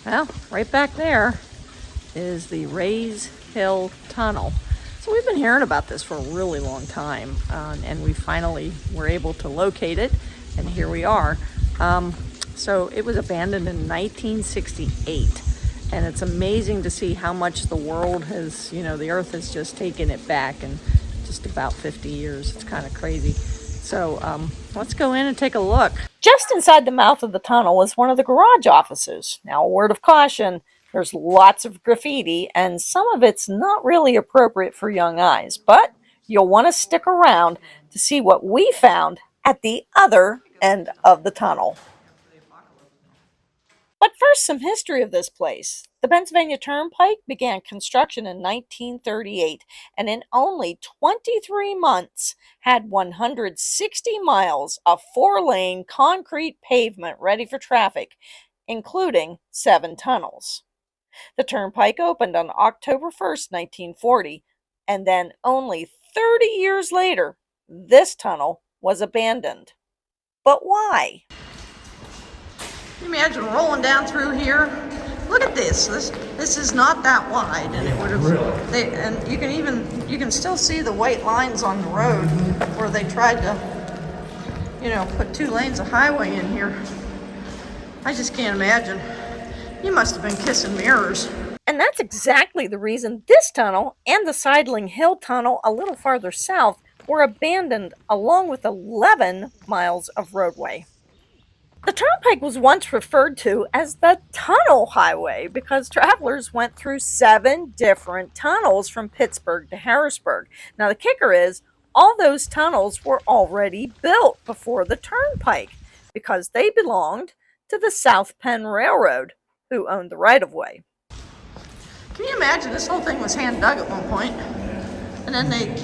Well, right back there is the Laurel Hill Tunnel. So we've been hearing about this for a really long time, and we finally were able to locate it, and here we are. So it was abandoned in 1968, and it's amazing to see how much the world has, the earth has just taken it back in just about 50 years. It's kind of crazy. So let's go in and take a look. Just inside the mouth of the tunnel is one of the garage offices. Now, a word of caution, there's lots of graffiti, and some of it's not really appropriate for young eyes, but you'll want to stick around to see what we found at the other end of the tunnel. But first, some history of this place. The Pennsylvania Turnpike began construction in 1938, and in only 23 months had 160 miles of 4-lane concrete pavement ready for traffic, including 7 tunnels. The turnpike opened on October 1st, 1940, and then only 30 years later, this tunnel was abandoned. But why? Can you imagine rolling down through here? Look at this. This is not that wide, and it would have. Really? And you can still see the white lines on the road where they tried to, put 2 lanes of highway in here. I just can't imagine. You must have been kissing mirrors. And that's exactly the reason this tunnel and the Sideling Hill tunnel a little farther south were abandoned, along with 11 miles of roadway. The turnpike was once referred to as the Tunnel Highway because travelers went through 7 different tunnels from Pittsburgh to Harrisburg. Now the kicker is, all those tunnels were already built before the turnpike because they belonged to the South Penn Railroad, who owned the right-of-way. Can you imagine this whole thing was hand dug at one point, and then they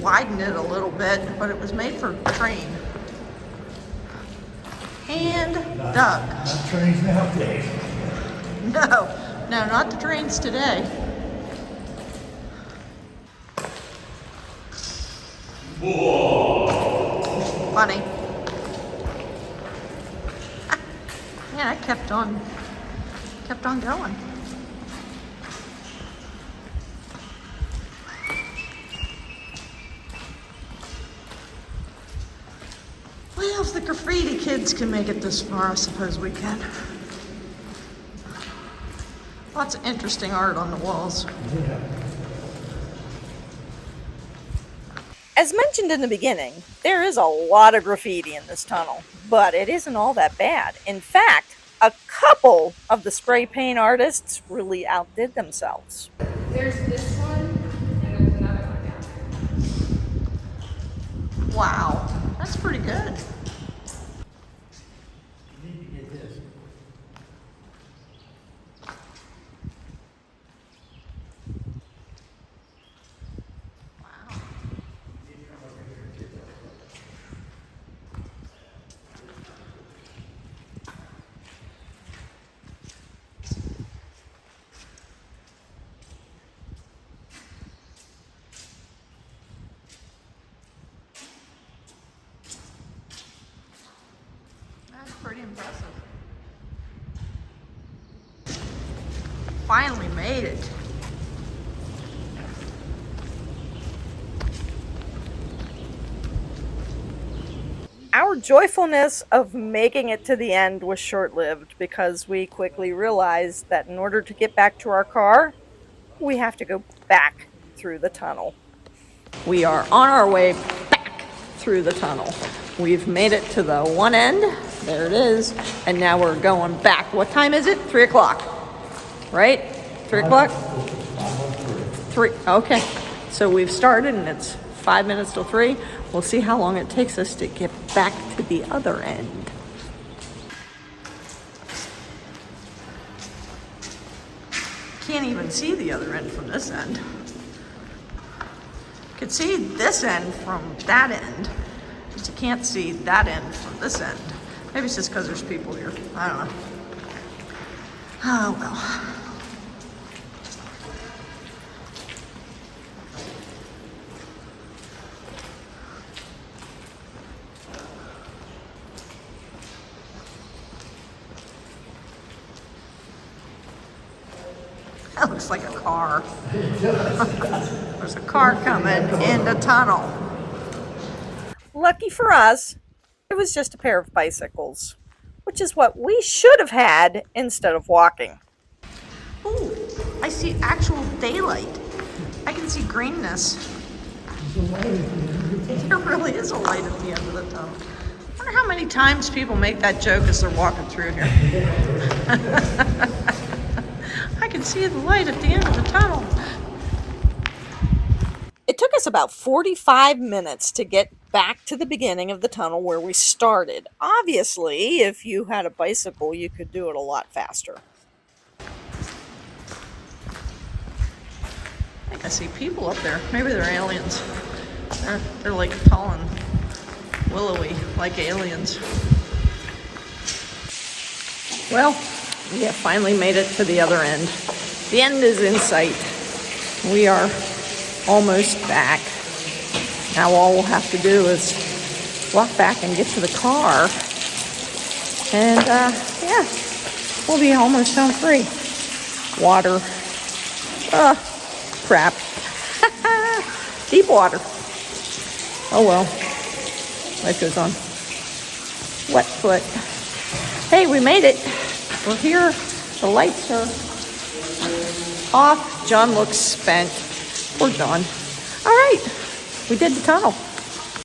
widened it a little bit, but it was made for a train. Hand dug. Not trains nowadays. No, not the trains today. Whoa. Funny. Yeah, I kept on going. Well, if the graffiti kids can make it this far, I suppose we can. Lots of interesting art on the walls. Yeah. As mentioned in the beginning, there is a lot of graffiti in this tunnel, but it isn't all that bad. In fact, a couple of the spray paint artists really outdid themselves. There's this one, and there's another one down there. Wow, that's pretty good. You need to get this. Wow. That's pretty impressive. Finally made it. Our joyfulness of making it to the end was short-lived because we quickly realized that in order to get back to our car, we have to go back through the tunnel. We are on our way back through the tunnel. We've made it to the one end. There it is. And now we're going back. What time is it? 3 o'clock. Right? 3 o'clock? 3. Okay. So we've started and it's 5 minutes till 3. We'll see how long it takes us to get back to the other end. Can't even see the other end from this end. You could see this end from that end, but you can't see that end from this end. Maybe it's just because there's people here. I don't know. Oh well. That looks like a car. There's a car coming in the tunnel. Lucky for us, it was just a pair of bicycles, which is what we should have had instead of walking. Ooh, I see actual daylight. I can see greenness. There really is a light at the end of the tunnel. I wonder how many times people make that joke as they're walking through here. I can see the light at the end of the tunnel. It took us about 45 minutes to get back to the beginning of the tunnel where we started. Obviously, if you had a bicycle, you could do it a lot faster. I think I see people up there. Maybe they're aliens. They're like tall and willowy, like aliens. Well, we have finally made it to the other end. The end is in sight. We are almost back. Now all we'll have to do is walk back and get to the car. And yeah, we'll be almost home free. Water. Crap. Deep water. Oh well. Life goes on. Wet foot. Hey, we made it. We're here. The lights are off. John looks spent. Poor John. All right. We did the tunnel.